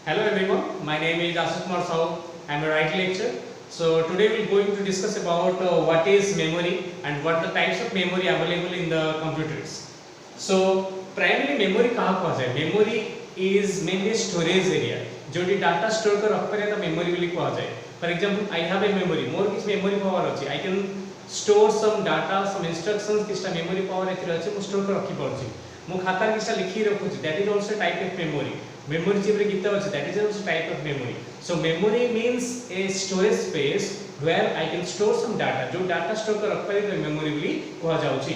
Hello everyone, my name is Ashish Kumar Sahu. I am a right lecturer. So today we are going to discuss about what is memory and what the types of memory available in the computers. So primarily memory कहाँ को जाए? Memory is mainly storage area. जो D data store कर रख पारे तो memory बोली को जाए. For example, I have a memory. मोर किस memory power अच्छी. I can store some data, some instructions किसटा memory power एतिर अच्छी मु store कर रखी पड़ची. मु खाता किसटा लिखी रखुची. That is also type of memory. Memory chip रे कितना अच्छी. That is also type of memory. So memory means a storage space where I can store some data. जो data store कर रख पारे तो memory बोली को जाऊची.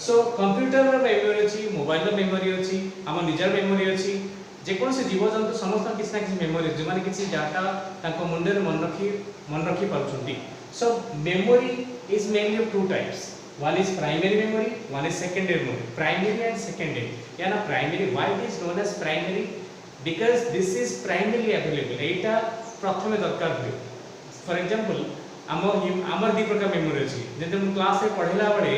So computer ର memory अछि, mobile ର memory अछि, हम निजर memory अछि. जे कोन से जीव जंतु समस्त किछ ना किछ मेमोरी जे माने किछ डाटा ताको मुंडे रे मन रखी पाउछंती. So memory is mainly of two types. One is primary memory, one is secondary memory. Primary and secondary. या ना primary, why it is known as primary? Because this is primarily available. एटा प्रथमे दरकार हुए. For example, आमर दी प्रकार memory अछि. जेते हम क्लास रे पढिला बळे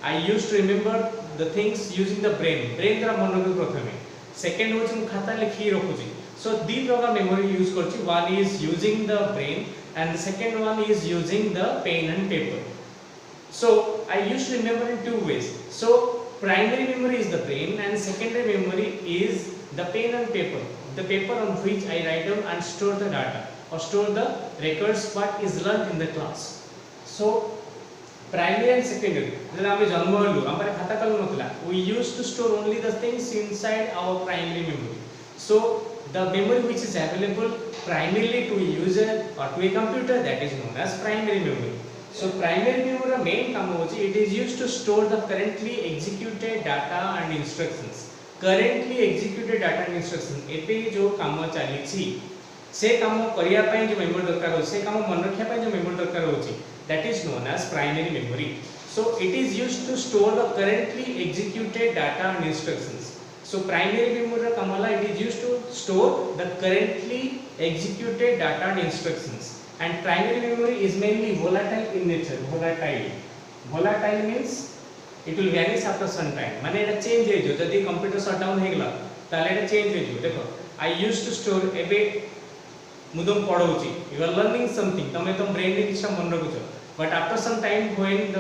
I used to remember the things using the brain. Brain द्वारा मन रखि प्रथमे. Second होछि मु खाता लिखि रखुछि. So दी प्रकार मेमोरी यूज करछि. One is using the brain and the second one is using the pen and paper. So I used to remember in two ways. So primary memory is the brain and secondary memory is the pen and paper. The paper on which I write down and store the data or store the records what is learned in the class. So primary and secondary जब आमे जन्म हलु हमरे खाता कल नथला we used to store only the things inside our primary memory. So the memory which is available primarily to a user or to a computer, that is known as primary memory. So primary memory ର main काम होछि it is used to store the currently executed data and instructions. Currently executed data and instructions एते जो काम चाली छी से काम करिया पय जो मेमोरी दरकार हो से काम मन रखिया पय जो मेमोरी दरकार होछि, that is known as primary memory. So it is used to store the currently executed data and instructions. So primary memory ର काम होला it is used to store the currently executed data and instructions. And primary memory is mainly volatile in nature. Volatile means it will vanish after some time. माने एटा change हे जो जदी computer shut down हे गेला ताले एटा change हे जो. देखो I used to store एबे मुदम पढौची you are learning something तमे तुम ब्रेन रे किछा मन रखुछ. But after some time when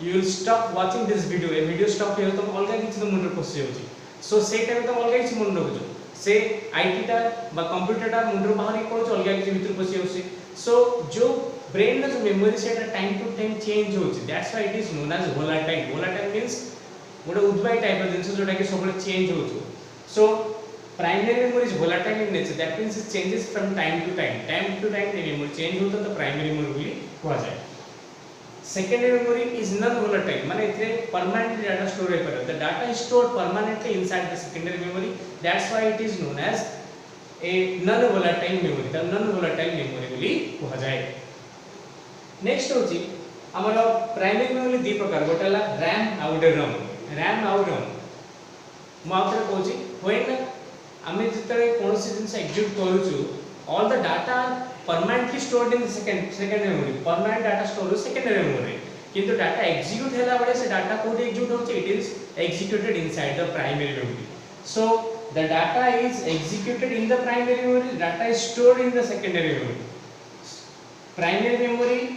you will stop watching this video, a video stop हे तुम अलगा किछ तुम मन रे पसि जाउची. So से टाइम तुम अलगा किछ मन रखुछ. से आईटी टा बा कंप्यूटर टा मुंडर बाहर पडुछ अलगा किछ भीतर पसि जाउची. So जो ब्रेन रे जो मेमोरी सेटा टाइम टू टाइम चेंज होची. That's why it is known as volatile. Volatile means गोटे उद्वाई टाइप ऑफ जिंस जोटा कि सब change होछु. So primary memory is volatile in nature. That means it changes from time to time. Time to time the memory change होता तो primary memory बोली कहा जाए. Secondary memory is non-volatile. माने इतने permanently data store है पर. The data is stored permanently inside the secondary memory. That's why it is known as a non-volatile memory. The non-volatile memory बोली कहा जाए. Next होची हमारा primary memory दी प्रकार गोटे ला RAM और ROM. RAM और ROM. मात्र कोची when आमे जितरे कोनसी जिंस execute करूछु all the data permanently stored in the secondary memory. Permanent data stored in secondary memory. किंतु data execute हैला बडे से data कोड execute होछि it is executed inside the primary memory. So the data is executed in the primary memory, data is stored in the secondary memory. Primary memory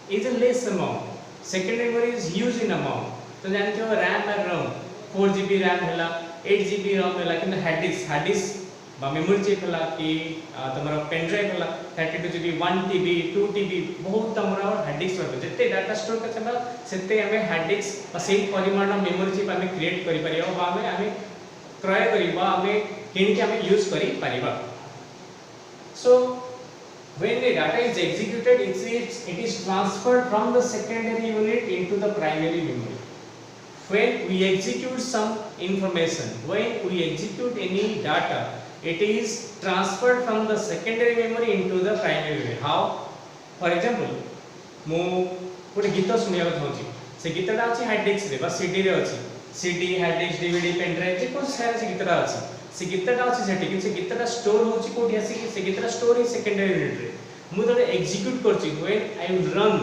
is a less amount, secondary memory is huge in amount. तो जानते हो RAM और ROM 4GB RAM हैला 8GB ROM हैला किंतु hard disk बा memory chip हैला कि तमरा पेन ड्राइव हैला 32GB 1TB 2TB बहुत तमरा हार्ड डिस्क रहबे. जते डाटा स्टोर करछला सेते हमें हार्ड डिस्क बा सेही परिमाण मेमोरी चिप हमें क्रिएट करि परिबा बा हमें क्रय करिबा हमें किन के हमें यूज करि परिबा. So when the data is executed it is transferred from the secondary unit into the primary memory. When we execute some information, when we execute any data, it is transferred from the secondary memory into the primary memory. How? For example, मु गोटे गीत सुनिया चाहूँगी से गीतटा अच्छी hard disk रे बा CD रे अच्छी CD hard disk DVD pen drive जे कोन सारा से गीतटा अच्छी से गीतटा अच्छी सेठी कि से गीतटा स्टोर होची कोठी आसी कि से गीतटा स्टोर इन सेकेंडरी यूनिट रे मु तो एग्जीक्यूट करची व्हेन आई विल रन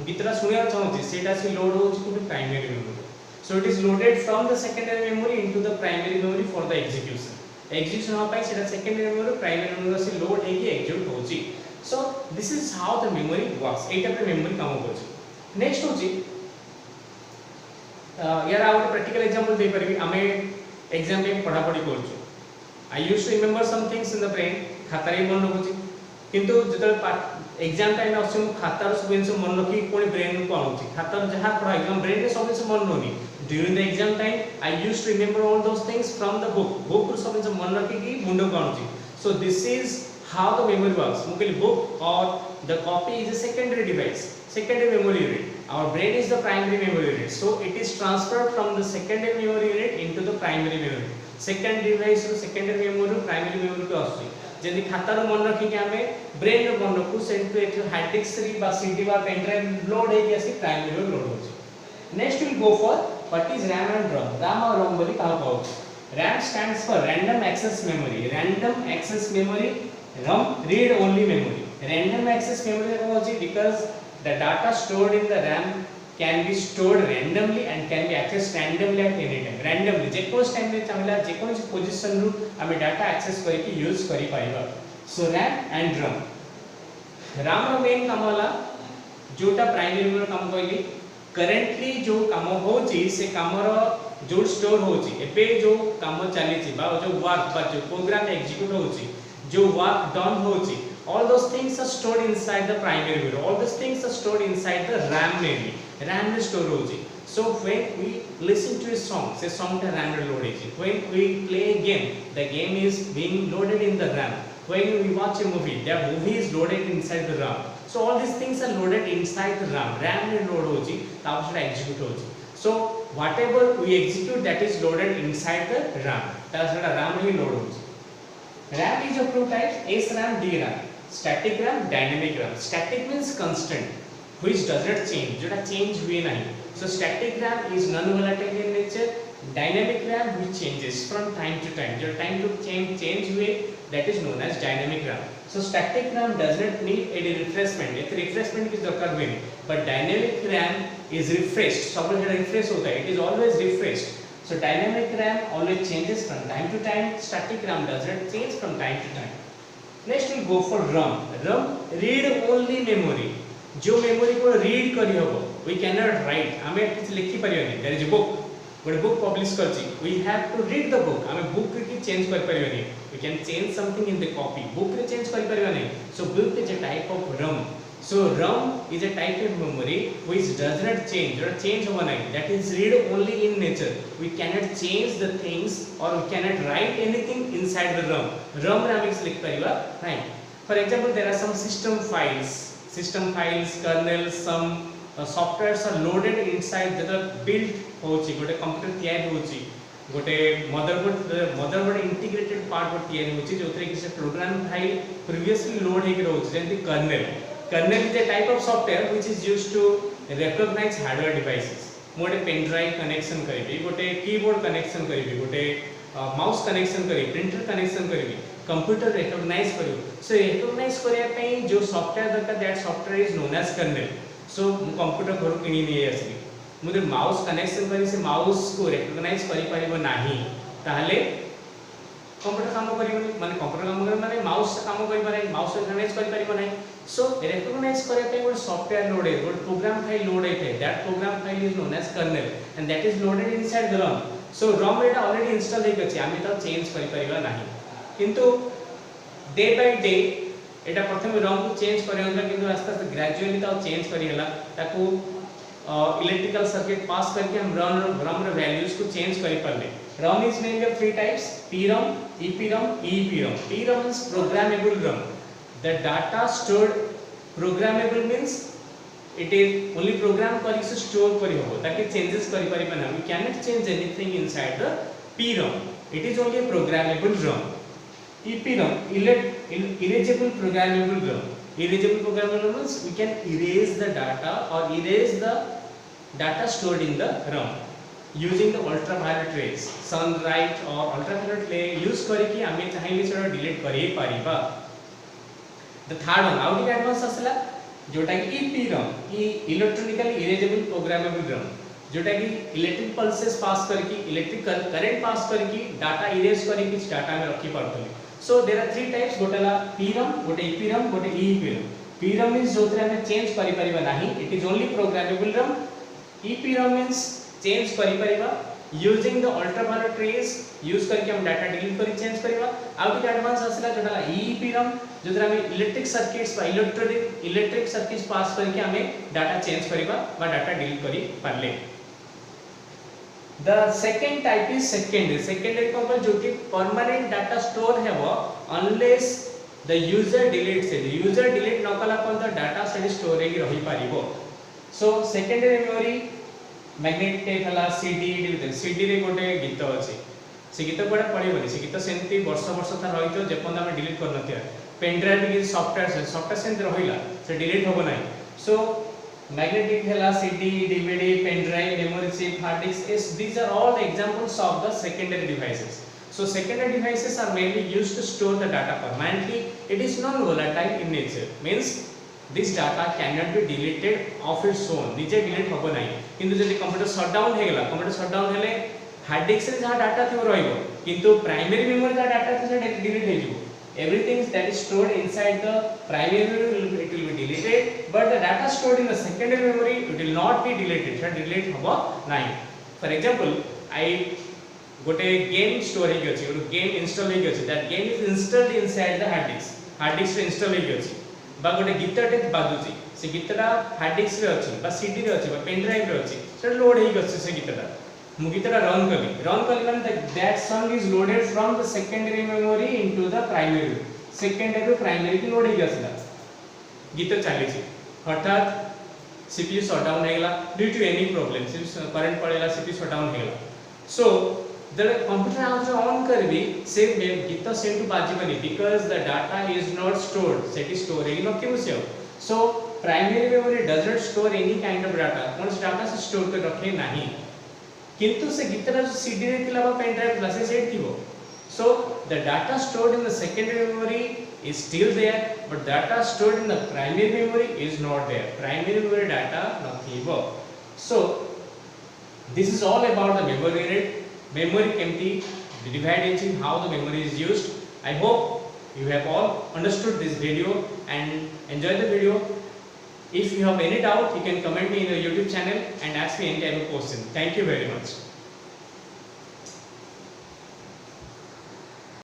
गीतटा सुनिया चाहूँगी सेटा से लोड होची कोठी primary memory. So it is loaded from the secondary memory into the primary memory for the execution. Execution हो पाई सेटा सेकेंडरी मेमोरी प्राइमरी मेमोरी से लोड हे की एग्जीक्यूट होची सो this is how the memory works एटा पे memory काम करछ next होची यार आउट प्रैक्टिकल एग्जांपल दे परबी हमें एग्जाम पे पढ़ा पढ़ी करछु I used to remember some things in the brain खाता रे मन रखुची किंतु जतल एग्जाम टाइम आछे मु खातार सब जिंस मन रखी कोनी ब्रेन को आउची खातार जहा पढ़ा एग्जाम ब्रेन रे सब जिंस मन रहनी during the exam time I used to remember all those things from the book सब जिंस मन रखी की मुंडो को आउची so this is how the memory works मु कहली बुक और the copy is a secondary device secondary memory unit our brain is the primary memory unit so it is transferred from the secondary memory unit into the primary memory secondary device row secondary memory row primary memory को आसी जदी खाता रो मन रखी के हमें brain रो मन रखू सेंटर एक हार्ड डिस्क री बा सीडी बा पेन ड्राइव लोड है कि आसी प्राइमरी रो लोड होची next will go for what is RAM and ROM RAM और रोम बोली काहा कहू RAM stands for random access memory ROM read only memory random access memory को होची because the data stored in the RAM can be stored randomly and can be accessed randomly at any time randomly J cos time रे चाहला जे कोन position रु हमें data access करी की use करी पाइबा so RAM and ROM RAM रो main काम होला जोटा प्राइमरी मेमोरी काम कहली करेंटली जो काम होची से काम रो जो स्टोर होची एबे जो काम चली छि बा जो वर्क बा जो प्रोग्राम एग्जीक्यूट होची जो वर्क डन होची all those things are stored inside the primary memory all those things are stored inside the RAM memory RAM में store होची so when we listen to a song say song ta RAM रे load होची when we play a game the game is being loaded in the RAM when we watch a movie that movie is loaded inside the RAM so all these things are loaded inside the RAM रे load होची तापर सेटा execute होची so whatever we execute that is loaded inside the RAM तापर सेटा RAM रे load होची RAM is of two types SRAM DRAM static RAM dynamic RAM static means constant which does not change जोटा change हुए नहीं so static RAM is non volatile in nature dynamic RAM which changes from time to time जो time to change हुए that is known as dynamic RAM so static RAM does not need any refreshment ये refreshment की दरकार हुए नहीं but dynamic RAM is refreshed सब लोग refresh होता है it is always refreshed so dynamic RAM always changes from time to time static RAM does not change from time to time next we'll go for ROM read only memory जो memory को read करी हबो we cannot write हमें कुछ लिखि परियोनी there is a book ଗୋଟେ book publish करछि we have to read the book हमें book की चेंज कर परियोनी we can change something in the copy book रे चेंज कर परियोनी so book is a type of ROM so ROM is a type of memory which does not change or change होगा नहीं that is read only in nature we cannot change the things or we cannot write anything inside the ROM रे हम लिख परिबा नहीं for example there are some system files kernels some softwares are loaded inside that built होची गोटे computer तैयार होची गोटे motherboard integrated part पर तैयार होची जोथरे कि से प्रोग्राम फाइल प्रीवियसली लोड हे के रहउची जेंति kernel is a type of software which is used to recognize hardware devices मोटे पेन ड्राइव कनेक्शन करिबी गोटे कीबोर्ड कनेक्शन करिबी गोटे माउस कनेक्शन करिबी प्रिंटर कनेक्शन करिबी कंप्यूटर रिकॉग्नाइज करियो सो रिकॉग्नाइज करिया पई जो सॉफ्टवेयर दरकार that software is known as kernel so computer घर किनी नै आसी मुझे माउस कनेक्शन करी से माउस को रिकॉग्नाइज करि परिबो नाही ताहले कंप्यूटर काम करिबो माने कंप्यूटर काम करे माने माउस काम करि पारे माउस रिकॉग्नाइज करि परिबो नाही सो रिकॉग्नाइज करे पे ଗୋଟେ सॉफ्टवेयर लोड है ଗୋଟେ प्रोग्राम फाइल लोड है that program file is known as kernel and that is loaded inside the ROM so ROM एटा ऑलरेडी इंस्टॉल हे गछि आमी त चेंज करि परिबा नाही किंतु डे बाय डे एटा प्रथम ROM को चेंज करि होला किंतु आस्ते आस्ते ग्रेजुअली त चेंज करि होला ताकू इलेक्ट्रिकल सर्किट पास करके हम ROM रे वैल्यूज को चेंज करि परले ROM is mainly of three types PROM EPROM EEPROM PROM is programmable ROM the data stored programmable means it is only program करी से स्टोर करी होबो ताकि चेंजेस करि परिबा ना we cannot change anything inside the PROM it is only a programmable ROM EPROM erasable programmable ROM erasable programmable means we can erase the data or erase the data stored in the ROM using the ultraviolet rays sunlight or ultraviolet ray use करके हमें चाहिए सेटा delete करि परिबा the third one out of advance असला जोटा कि EPROM electronically erasable programmable ROM जोटा कि इलेक्ट्रिक पल्सेस पास करके इलेक्ट्रिक करंट पास करके डाटा इरेज करके किछ डाटा में रखी पारतली। So there are three types, गोटेला पीरम, गोटे ईपीरम, गोटे ईपीरम। पीरम मींस जोथरे हमें चेंज करि परिबा नाही, it is only programmable ROM. EPROM means change करि परिबा using the ultraviolet rays use करके हम डाटा डिलीट करी चेंज करबा। आउ कि एडवांस आसला जोटा ईपीरम जोथरा हमें इलेक्ट्रिक सर्किट्स बा इलेक्ट्रिक सर्किट्स पास करके हमें डाटा चेंज करबा बा डाटा डिलीट करी Parle. The second type is secondary कौन जो कि permanent data store हेबो unless the user deletes it, user delete न कला पन तो डाटा सेठी स्टोर हेगी रही पारिबो। So secondary memory magnetic tape हला सीडी रे गोटे गीत अछि, से गीत कोडा पड़िबोनी, से गीत सेंती वर्ष वर्ष था रहितो जे पन हम डिलीट कर नथिया। पेन ड्राइव के सॉफ्टवेयर सेंती रहिला से डिलीट होबो नाही। सो magnetic hela CD, DVD, pen drive, memory chip, hard disk, these are all the examples of the secondary devices. So secondary devices are mainly used to store the data permanently. It is non-volatile in nature, means this data cannot be deleted of its own, निजे delete होबो नाही। किंतु जदि computer shutdown हे गेला, computer shutdown हेले hard disk रे जहा data थियो रहिबो, किंतु प्राइमरी मेमोरी जहा डाटा थियो से डिलीट हे जिवो। Everything that is stored inside the primary memory it will be deleted, but the data stored in the secondary memory it will not be deleted, it delete hobo nahi। For example, I gote game store he अछि, gote game install he अछि, that game is installed inside the hard disk रे install he अछि बा गोटे गीतटे बाजुची, से गीतटा hard disk रे अछि बा सीडी रे अछि बा पेन ड्राइव रे अछि, से लोड हे अछि से गीतटा मु गीतटा रन कली माने that song is loaded from the secondary memory into the primary, secondary रो प्राइमरी की लोड हे आसला, गीत चली छी हठात सीपीयू शट डाउन हे गेला due to any problem, current पड़ेला सीपीयू शट डाउन हे गेला। So the computer out on करबी से गीत सेंटू बाजिबनी because the data is not stored, सेट स्टोर हे न केउ से। So primary memory does not store any kind of data, कोन डाटा से स्टोर कर रखे नाही, किंतु से गीतरा जो सीडी रे थिला बा पेन ड्राइव से सेट थिबो। So the data stored in the secondary memory is still there, but data stored in the primary memory is not there, primary memory data nathibo। So this is all about the memory unit, memory kemti divide into how the memory is used। I hope you have all understood this video and enjoy the video। If you have any doubt you can comment me in the YouTube channel and ask me any type of question। Thank you very much।